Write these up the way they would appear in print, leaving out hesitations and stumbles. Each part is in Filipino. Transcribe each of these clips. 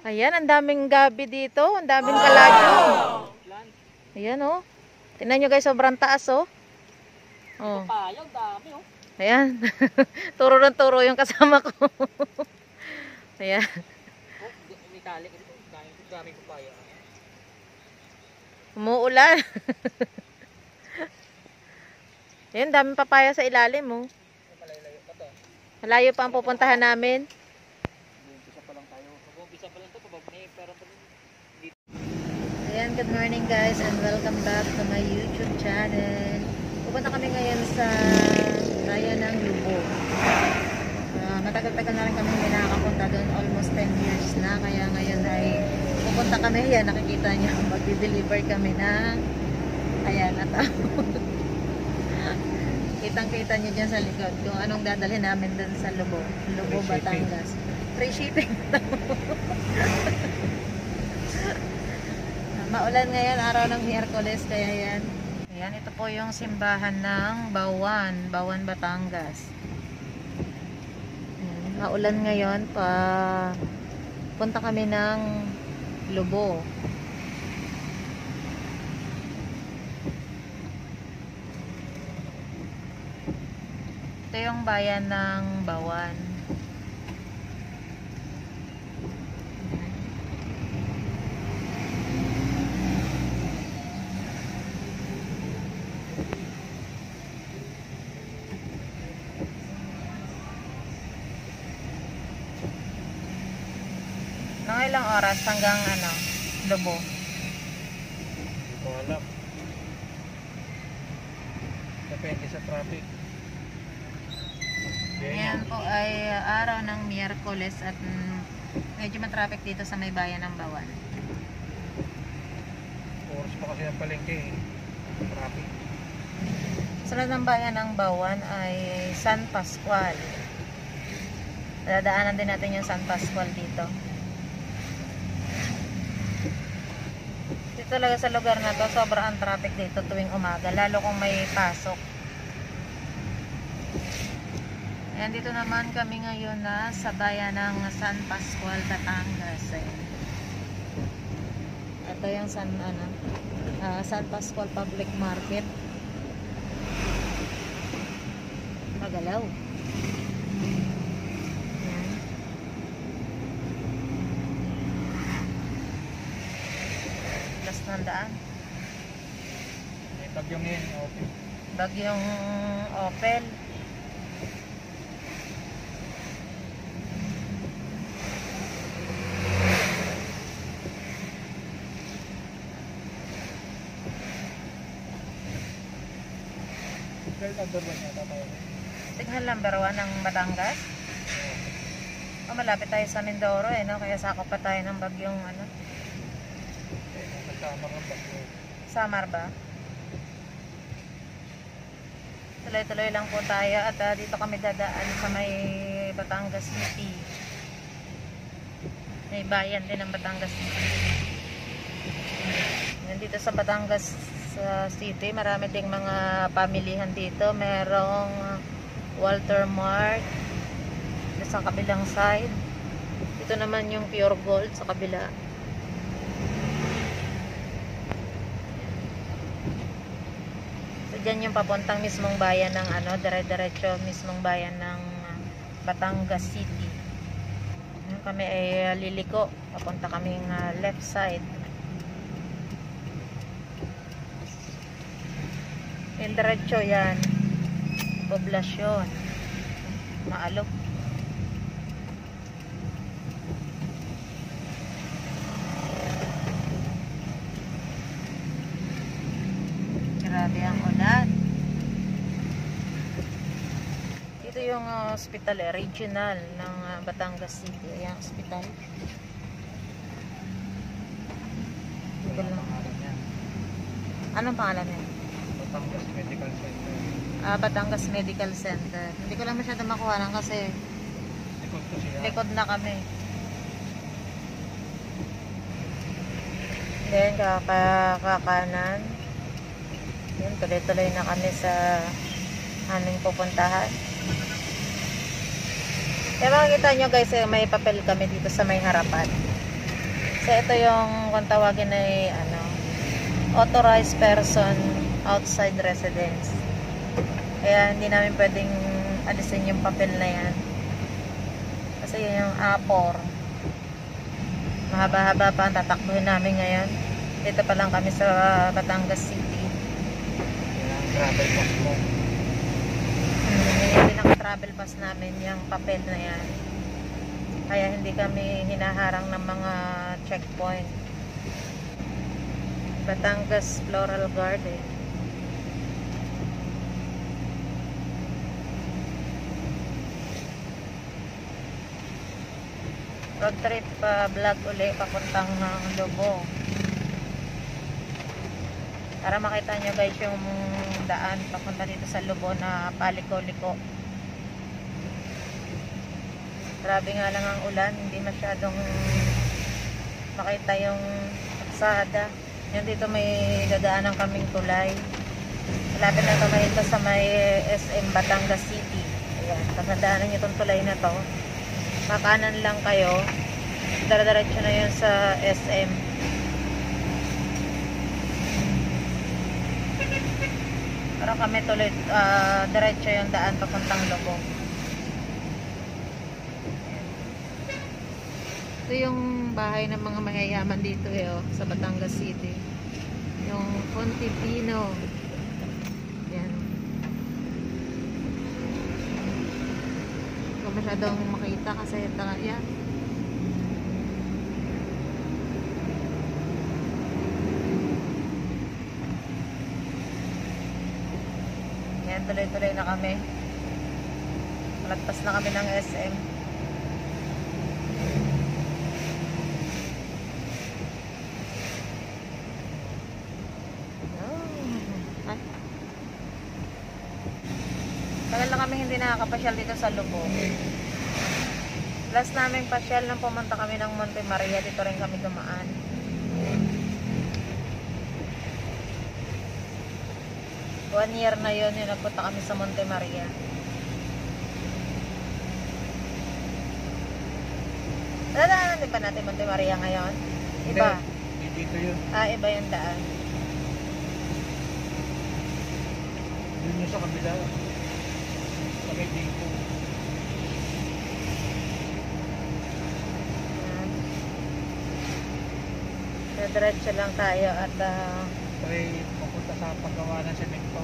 Ayan, ang daming gabi dito. Ang daming kalagyo. Ayan, oh. Tingnan nyo guys, sobrang taas, oh. Oh. Ayan. Turo ng turo yung kasama ko. Ayan. Umuulan. Ayan, daming papaya sa ilalim, oh. Malayo pa ang pupuntahan namin. Ayan, good morning guys and welcome back to my YouTube channel. Pupunta kami ngayon sa bayan ng Lubo. Matagal-tagal na rin kami hindi nakakapunta doon, almost 10 years na. Kaya ngayon ay pupunta kami. Ayan, nakikita nyo, magdi-deliver kami na ayan, at kitang-kita nyo dyan sa likod kung anong dadalhin namin doon sa Lubo. Lubo, Batangas. Free shipping. Maulan ngayon, araw ng Miyerkules, kaya yan. Ayan, ito po yung simbahan ng Bawan, Batangas. Ayan, maulan ngayon, punta kami ng Lubo. Ito yung bayan ng Bawan. Mga ilang oras hanggang Lubo? Hindi ko alam. Depende sa traffic. Ayan po ay araw ng Miyerkules at medyo matraffic dito sa may bayan ng Bawan. Oras pa kasi ang palengke eh. Traffic. Sunod ng bayan ng Bawan ay San Pascual. Dadaanan din natin yung San Pascual dito. Dito talaga sa lugar na to, sobrang traffic dito tuwing umaga, lalo kung may pasok. Ayan, dito naman kami ngayon na sa bayan ng San Pascual, Batangas. Ito yung San Pascual Public Market. Magalaw. Ayan. Last ng daan. May bagyong yan, okay. Bagyong Opel. Signal number 1 ng Batangas. Malapit tayo sa Mindoro no? Kaya sakop pa tayo ng bagyong Samar ba? Tuloy-tuloy lang po tayo at dito kami dadaan sa may Batangas City. May bayan din ng Batangas City. Nandito sa Batangas City, marami ding mga pamilihan dito. Merong Walter Mart sa kabilang side. Ito naman yung Pure Gold sa kabila. So dyan yung papuntang mismong bayan ng dire-diretso mismong bayan ng Batangas City. Kami ay liliko, papunta kaming left side. Yung diretso yan, poblasyon, Maalok. Grabe ang ulan. Dito yung hospital regional ng Batangas City. Ayan, hospital. Anong pangalan niya? Batangas Medical Center. Batangas Medical Center. Hindi ko lang masyado makuha kasi Likod ko siya. likod na kami. Then kakanan. Yun, tuloy-tuloy na kami sa aming pupuntahan. Kaya makikita nyo guys, may papel kami dito sa may harapan. So ito yung kung tawagin ay authorized person outside residence. Kaya hindi namin pwedeng alisin yung papel na yan. Kasi yun yung A4. Mahaba-haba pa ang tatakbuhin namin ngayon. Dito pa lang kami sa Batangas City. Yung travel pass mo. Yung pinaka-travel pass namin yung papel na yan. Kaya hindi kami hinaharang ng mga checkpoint. Batangas Floral Garden. Road trip vlog uli papuntang Lobo. Para makita nyo guys yung daan papunta dito sa Lobo na paliko-liko. Grabe nga lang ang ulan, hindi masyadong makita yung kalsada. Yan dito may dadaanan kaming tulay. Malapit na kamay ito sa may SM Batangas City. Ayan, pag nadaanan nyo itong tulay na to, makanan lang kayo, dara-diretso na yun sa SM. Pero kami tuloy diretso yung daan papuntang Lobo. Ito yung bahay ng mga mayayaman dito sa Batangas City. Yung Fontipino. Yan. Hindi ko masyadong makita kasi yan. Yan, tuloy-tuloy na kami. Malagpas na kami ng SM. Tagal na kami hindi nakakapasyal dito sa Lobo. Last namin pasyal nang pumunta kami ng Monte Maria, dito rin kami dumaan. One year na yun yung nagpunta kami sa Monte Maria. Dadaanan din ba natin Monte Maria ngayon? Iba? Hindi, dito yun. Iba yung daan. Yun yung sa kabila. Sa may dito. Diretso lang tayo at May pupunta sa paggawa ng semento.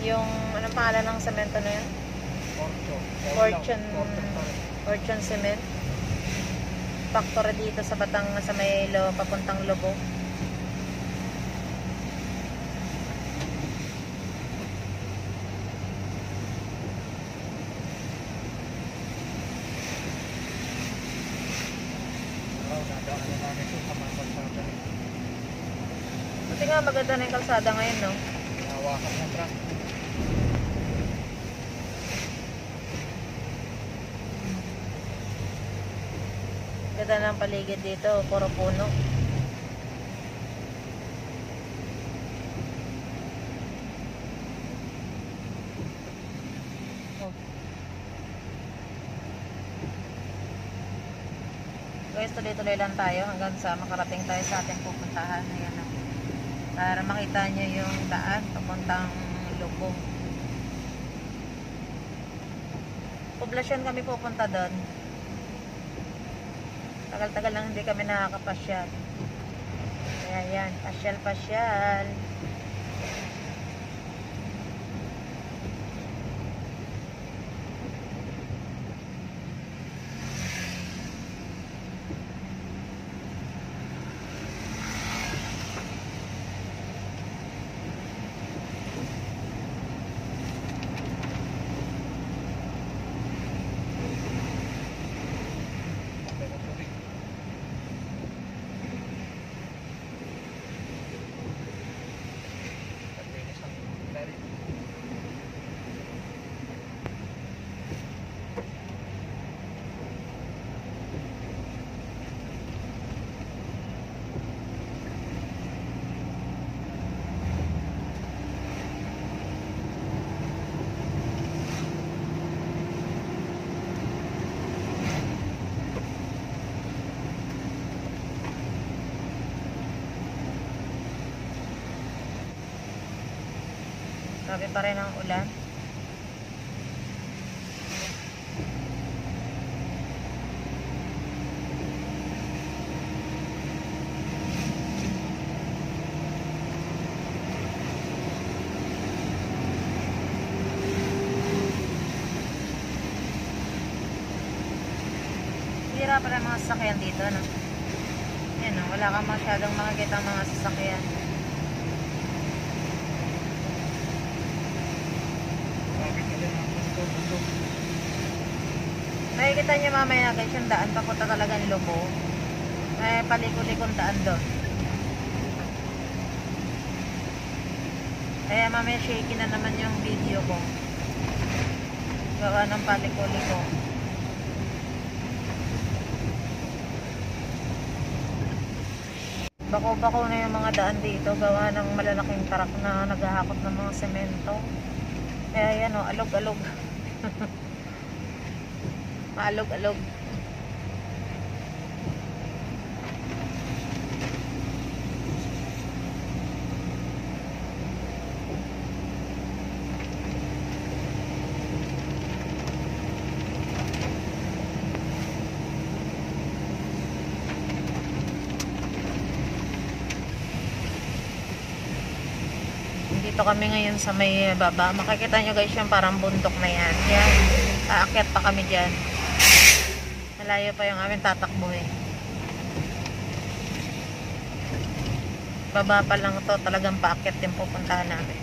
yung anong pangalan ng semento na yun? Fortune Cement. Factory dito sa Batangas sa may papuntang Lobo. Buti nga maganda na yung kalsada ngayon, no? Hawakan ng truck. Ganda ng paligid dito, puro puno. Oh. Guys, tuloy-tuloy lang tayo hanggang sa makarating tayo sa ating pupuntahan. Ayan, oh. Para makita nyo yung daan papuntang Lobo. Poblasyon kami pupunta doon. Tagal-tagal lang hindi kami nakakapasyal. Kaya yan, pasyal-pasyal. Grabe pa rin ang ulan. Hira pa rin mga sasakyan dito, no? Yan, no? Wala kang masyadong makikita mga sasakyan. Nakikita niyo mamaya guys yung daan papunta talaga ni Lobo. May paliko-likong daan doon. Kaya mamaya shaky na naman yung video ko. Gawa ng paliko-liko. Bako-bako na yung mga daan dito. Gawa ng malalaking truck na naghahakot ng mga semento. Kaya yan o, alog-alog. Maalog-alog. Dito kami ngayon sa may baba. Makikita nyo guys yung parang bundok na yan. Yan. Aakyat pa kami dyan. Malayo pa yung aming tatakbuhin. Baba pa lang to. Talagang paakyat yung pupuntahan namin.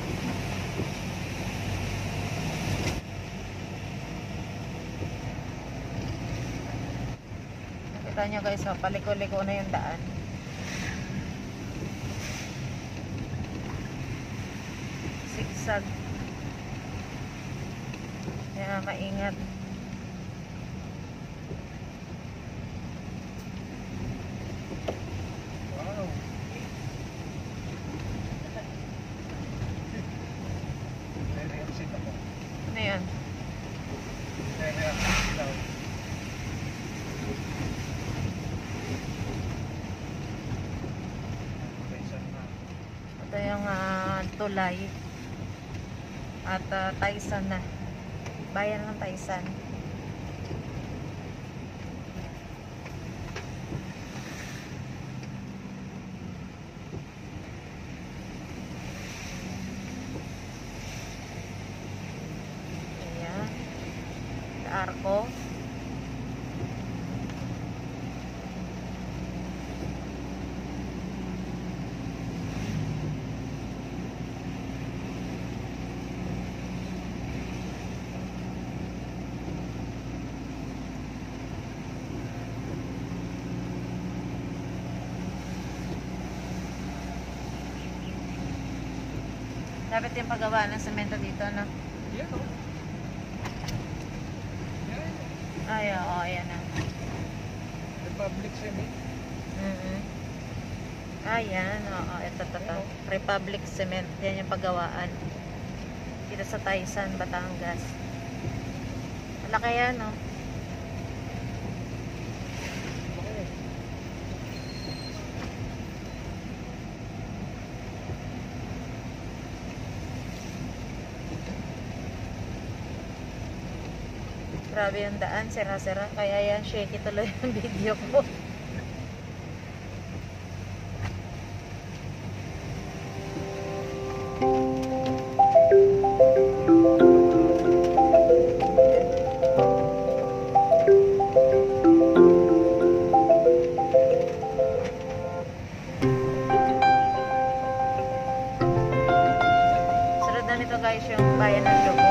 Makita nyo guys, oh, paliko-liko na yung daan. Sigsag. Kaya maingat. Wow. Nare-exit ako. Ano yun? Nare-exit daw. Ito yung tulay. At Taysan na. Bayan ng Taysan. Ayan. Arko. Dapat yung paggawa ng semento dito, no? Yan o. Yan. Ay, oo, ayan na. Republic Cement. Ayan, oo, ito. Republic Cement. Yan yung paggawaan. Dito sa Taysan, Batangas. Malaki yan, no? Grabe yung daan, sira-sira. Kaya yan, shaky tuloy yung video ko. Sunod na nito guys yung bayan ng Lobo.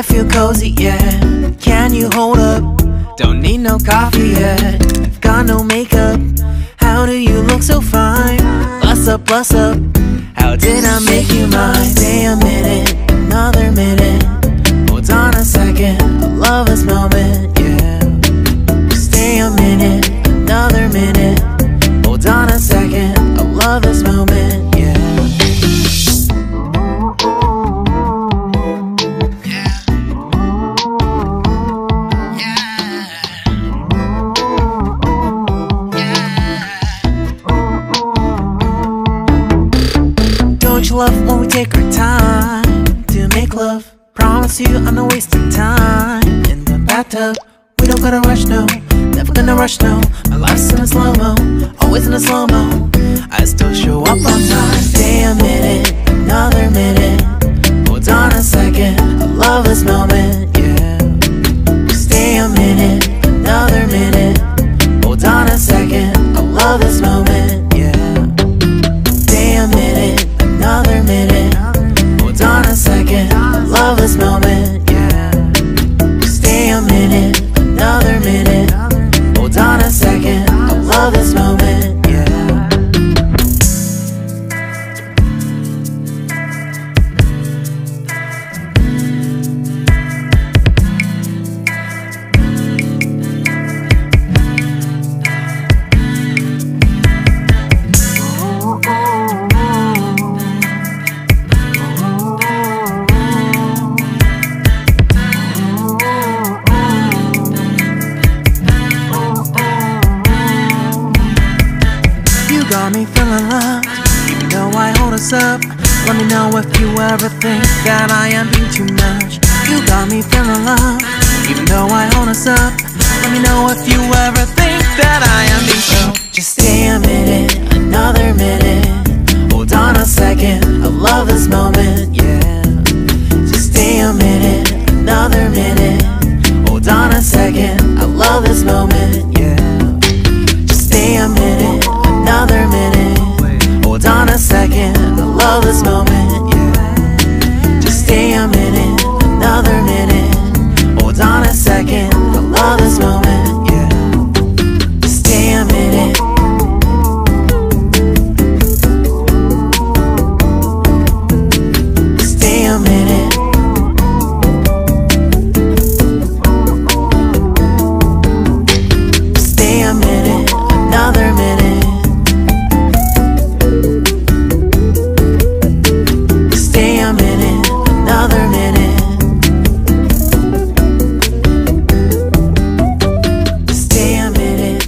feel cozy, yeah. Can you hold up? Don't need no coffee yet. Got no makeup. How do you look so fine? Bust up, bust up. How did I make you mine? Stay a minute, another minute. Hold on a second, I love this moment, yeah. Stay a minute, another minute. Hold on a second, I love this moment, yeah. Don't you love when we take our time to make love? Promise you I'm not wasting time in the bathtub. We don't gotta rush, no. Never gonna rush, no. My life's in a slow-mo, always in a slow-mo. I still show up on time. Stay a minute, another minute. Hold on a second, I love this moment, yeah. Stay a minute, another minute. Hold on a second, I love this moment, yeah. Stay a minute, another minute. Hold on a second, I love this moment, yeah. Stay a minute, another minute. Hold on a second, I love this moment, yeah. Got me feeling loved, even though I hold us up. Let me know if you ever think that I am being too much. You got me feeling loved, even though I hold us up. Let me know if you ever think that I am being so. Just stay a minute, another minute. Hold on a second, I love this moment, yeah. Just stay a minute, another minute. Hold on a second, I love this moment, yeah. Just stay a minute, another minute. Hold on a second, I love this moment, yeah. Just stay a minute, another minute. Hold on a second, I love this moment, yeah. Just stay a minute. Stay a minute. Stay a minute, another minute. Stay a minute, another minute. Stay a minute.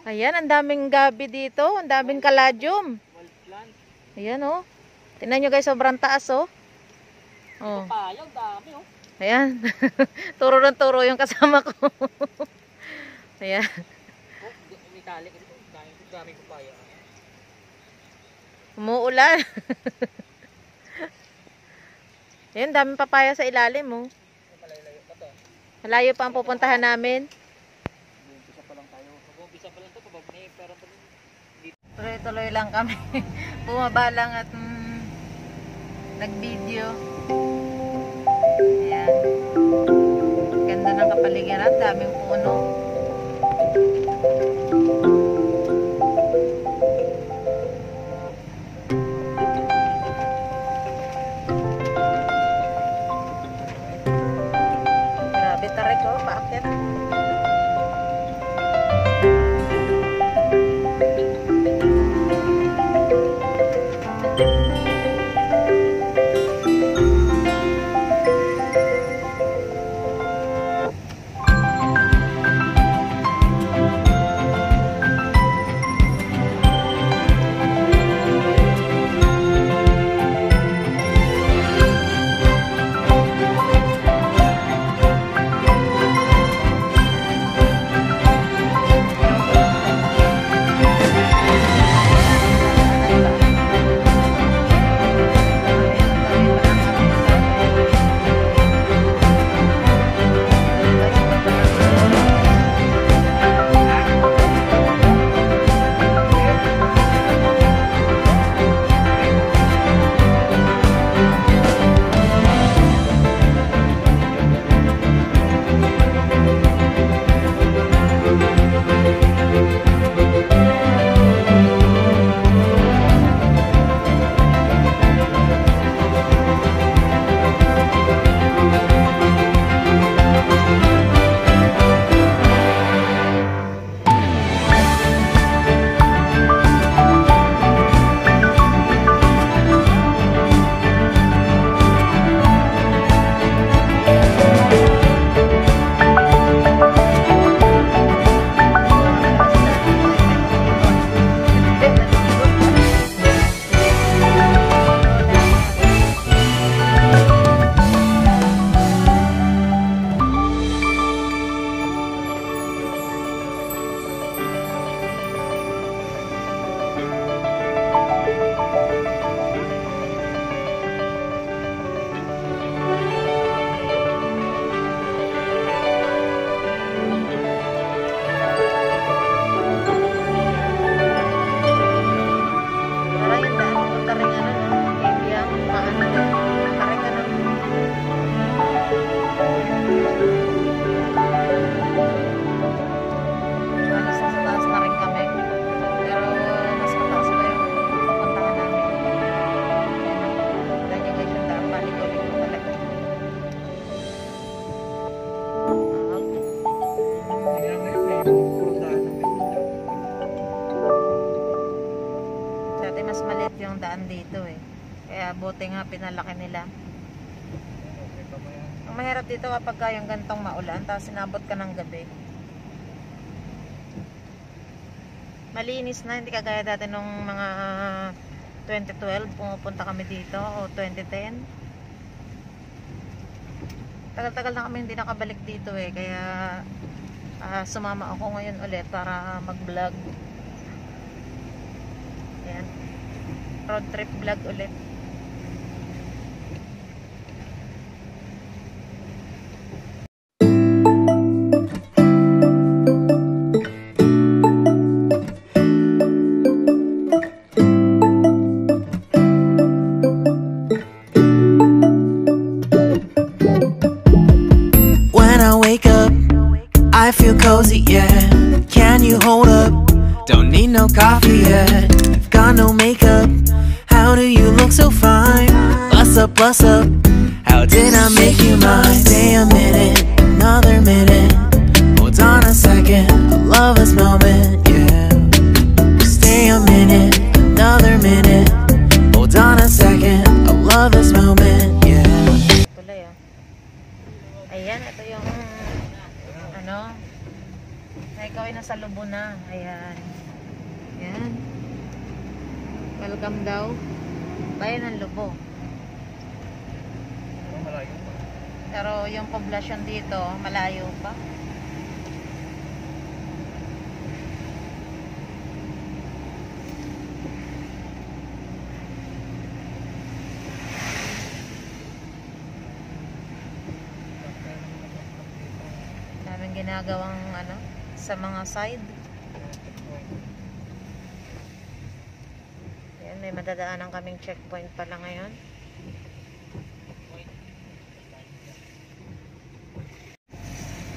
Ayan, ang daming gabi dito. Ang daming kaladyum. Ayan, oh. Tingnan nyo guys, sobrang taas, oh. Oh. Ayan. Turo ng turo yung kasama ko. Ayan. Umuulan. Ayan, daming papaya sa ilalim, oh. Malayo pa ang pupuntahan namin. Tuloy-tuloy lang kami. Bumaba lang at nag-video. Ayan. Ganda ng kapaligiran. Daming puno. Grabe tarik ko. Paakyat. daan dito eh. Kaya buti nga pinalaki nila. Ang mahirap dito kapag yung gantong maulan, tapos sinabot ka ng gabi. Malinis na, hindi kagaya dati nung mga 2012 pumupunta kami dito o 2010. Tagal-tagal na kami hindi nakabalik dito eh, kaya sumama ako ngayon ulit para mag-vlog. Ayan, road trip vlog ulit. I feel cozy, yeah. Can you hold up? Don't need no coffee yet. I've got no makeup. How do you look so fine? Bust up, bust up. How did I make you mine? Stay a minute, another minute. Hold on a second, I love this moment, yeah. Stay a minute, another minute. Hold on a second, I love this moment, yeah. Tuloy, oh. Ayan, ito yung ano, na ikaw ay nasa Lubo na. Ayan. Ayan. Welcome daw. Bayan ng Lubo. Malayo pa. Pero yung poblasyon dito, malayo pa. Daming ginagawang ano, sa mga side. Ayan, may madadaanan kaming checkpoint pala ngayon.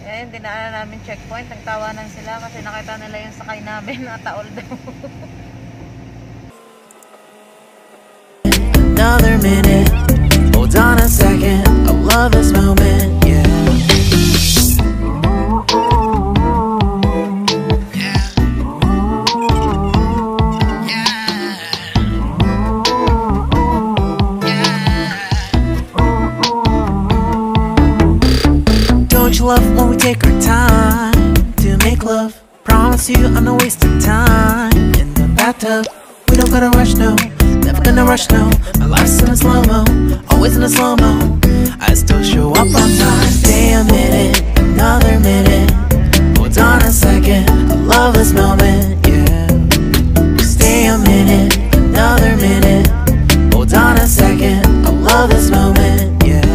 Ayan, dinaanan namin checkpoint. Nagtawanan sila kasi nakita nila yung sakay namin na taol daw. Another minute, hold on a second, I love this moment, yeah. Love when we take our time to make love. Promise you I'm not wasting time in the bathtub. We don't gotta rush, no. Never gonna rush, no. My life's in a slow-mo, always in a slow-mo. I still show up on time. Stay a minute, another minute. Hold on a second, I love this moment, yeah. Stay a minute, another minute. Hold on a second, I love this moment, yeah.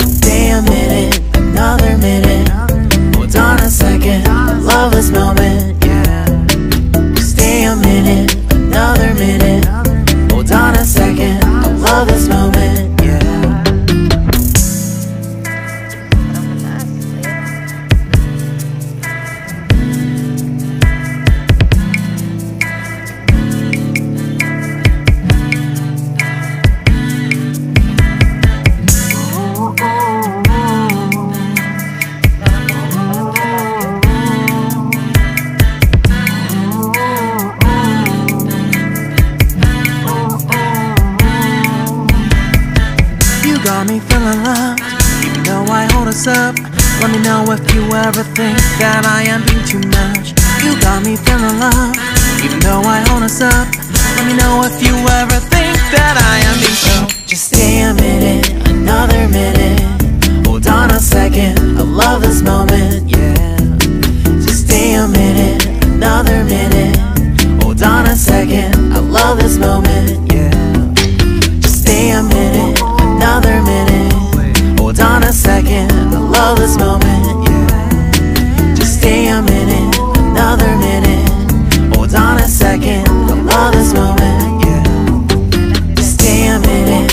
Stay a minute, another minute. Hold on a second, I love this moment, yeah. Stay a minute, another minute. Hold on a second, I love this moment, yeah. Got me feeling loved, even though I hold us up. Let me know if you ever think that I am being too much. You got me feeling loved, even though I hold us up. Let me know if you ever think that I am being so. Just stay a minute, another minute. Hold on a second, I love this moment, yeah. Just stay a minute, another minute. Hold on a second, I love this moment, yeah. Just stay a minute, another minute. Hold on a second, I love this moment, yeah. Just stay a minute, another minute. Hold on a second, I love this moment, yeah. Just stay a minute.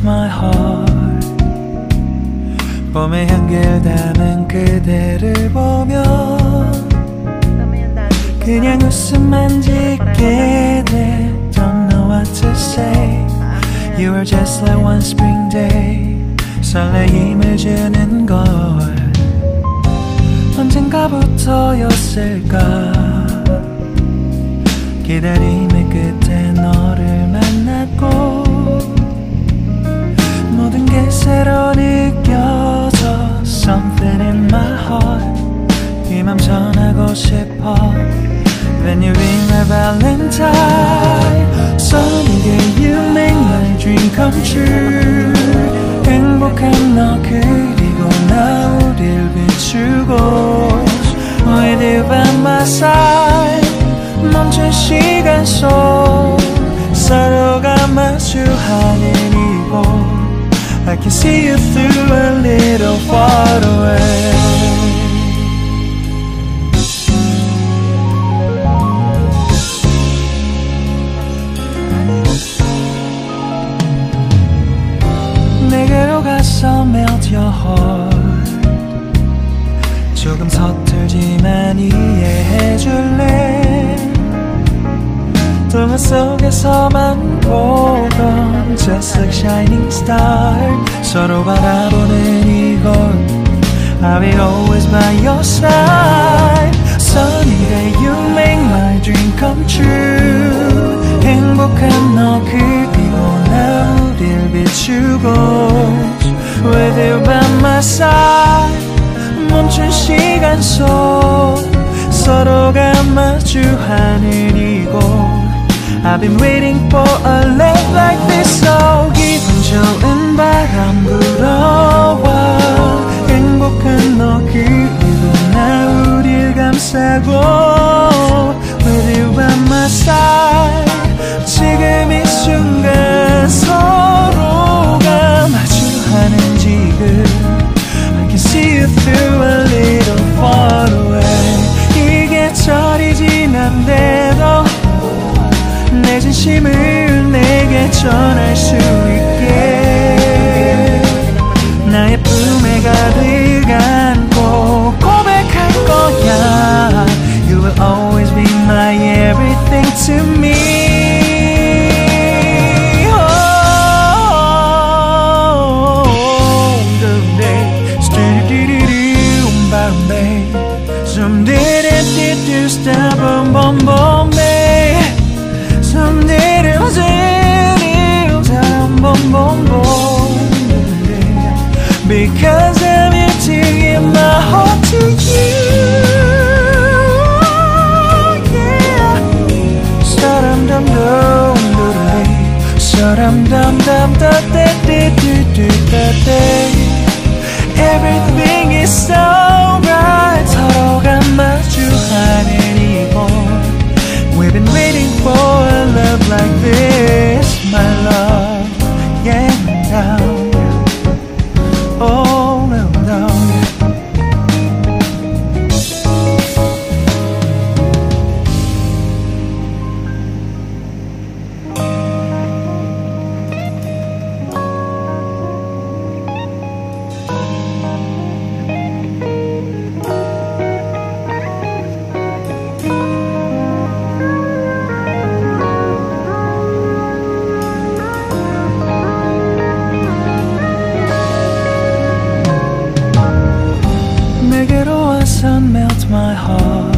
my heart. 봄의 향기를 담은 그대를 보며 그냥 웃음만 짓게 돼. Don't know what to say. You were just like one spring day. 설레임을 주는 걸 언젠가부터였을까. 기다림의 끝에 너를 만났고 모든 게 새로 느껴져. Something in my heart. 이 맘 전하고 싶어. When you ring my valentine. Sunny day you make my dream come true. 행복한 너 그리고 나 우릴 비추고 With you by my side. 멈춘 시간 속 서로가 마주하는 이곳 I can see you through a little far away. 내게로 가서 melt your heart. 조금 서툴지만 이해해줄래. 동화 속에서만 보던 Just like shining star. 서로 바라보는 이곳 I'll be always by your side. Sunny day you make my dream come true. 행복한 너 그리고 나 우릴 비추고 With you by my side. 멈춘 멈춘 시간 속 서로가 마주하는 이곳 I've been waiting for a love like this so 기분 좋은 바람 불어와 행복한 너 그리고 나 우릴 감싸고 With you by my side 지금 이 순간 서로가 마주하는 지금 I can see you through a little far away 이게 철이 지난데도 내 진심을 내게 전할 수 있게 나의 품에 가득 안고 고백할 거야 You will always be my everything to me Some did it, stop, boom, boom, boom, Some did it, boom, boom, boom, Because I'm here to give my heart to you, yeah. Sa-dum-dum-dum-dum-dum, sa-dum-dum-dum-dum-dum-dum-dum. Everything is so right 서로가 마주하는 이곳 We've been waiting for a love like this My love, yeah, no. Oh, no, no. Melt my heart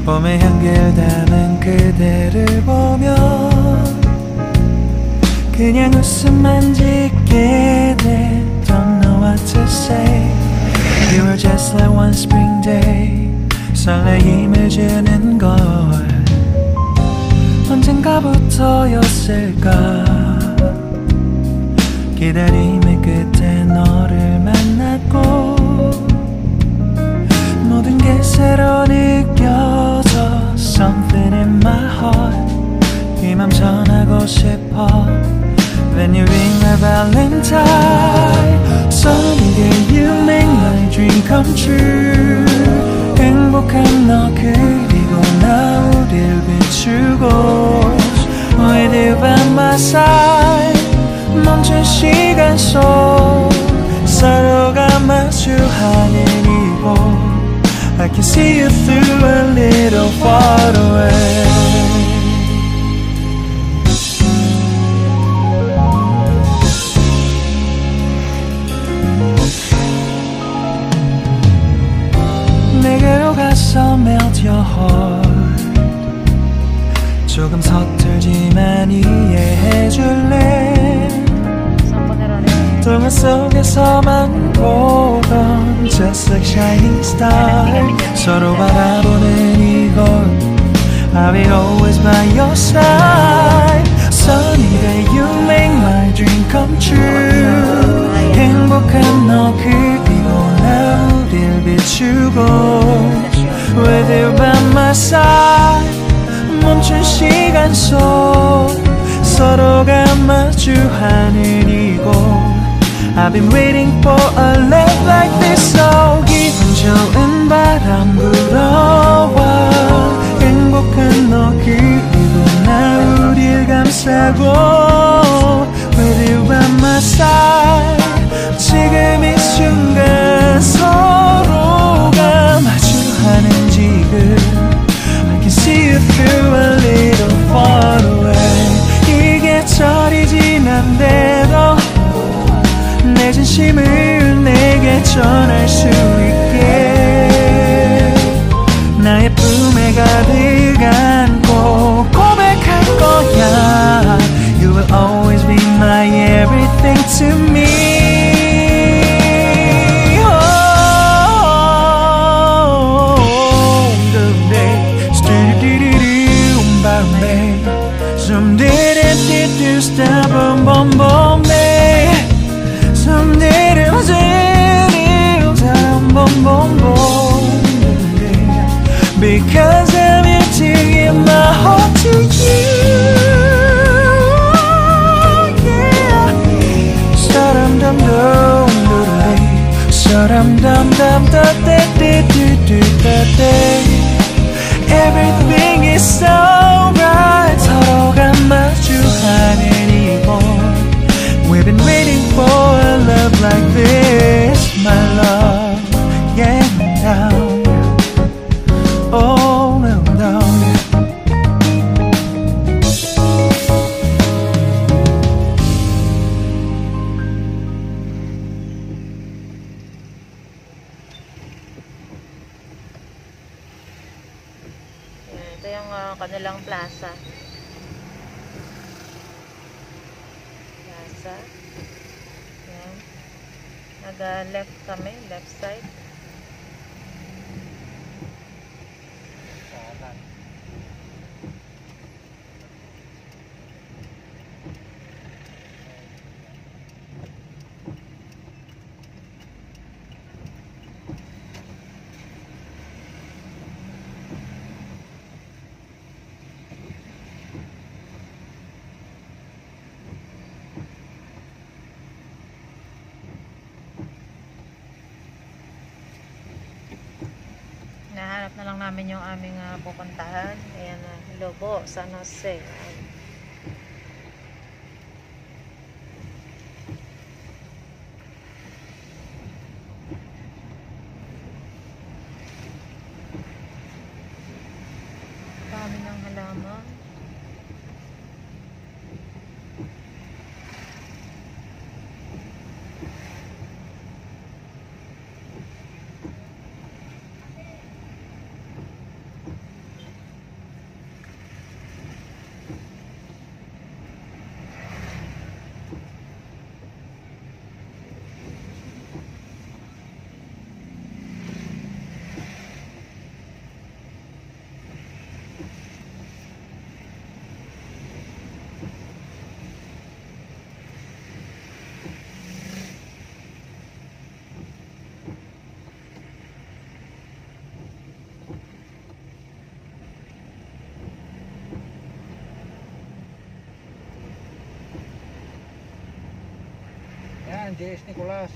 봄의 향기를 담은 그대를 보며 그냥 웃음만 짓게 돼 Don't know what to say You were just like one spring day 설레임을 주는 걸 언젠가부터였을까 기다림의 끝에 너를 만났고 모든 게 새로 느껴져 Something in my heart 이 맘 전하고 싶어 Then you ring my valentine Sunny day you make my dream come true 행복한 너 그리고 나 우릴 비추고 With you by my side 멈춘 시간 속 서로가 마주하는 이곳 I can see you through a little far away 내게로 가서 melt your heart 조금 서툴지만 이해해줄래 동화 속에서만 보던 Just like shining star 서로 바라보는 이곳 I'll be always by your side Sunny day you make my dream come true 행복한 너 그리고 나 우릴 비추고 With you by my side 멈춘 시간 속 서로가 마주하는 이곳 I've been waiting for a love like this so 기분 좋은 바람 불어와 행복한 너 그리고 나 우릴 감싸고 With you by my side 지금 이 순간 서로가 마주하는 지금 I can see you through a little far away 이게 철이 지난데도 내 진심을 내게 전할 수 있게 lonely, because I'm emptying my heart to you. Yeah. Sa-dum dum dum doodly, sa-dum dum dum da da da da da da. Everything is so right. 서로가 마주하는 이곳. We've been waiting for a love like this, my love. Yeah, now. Oh, no, no. Ito yung kanilang plaza. Plaza. Yan. Nag-left kami, left side. Nahanap na lang namin yung aming pupuntahan. Ayan na, Lobo, San Jose. Ayan. Dami ng halaman. Yan, JS Nicolas.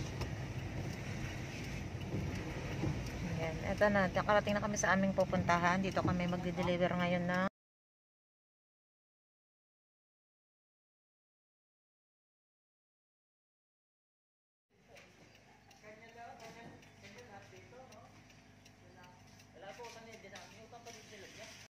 Ayan, eto na, nakarating na kami sa aming pupuntahan. Dito kami magde-deliver ngayon na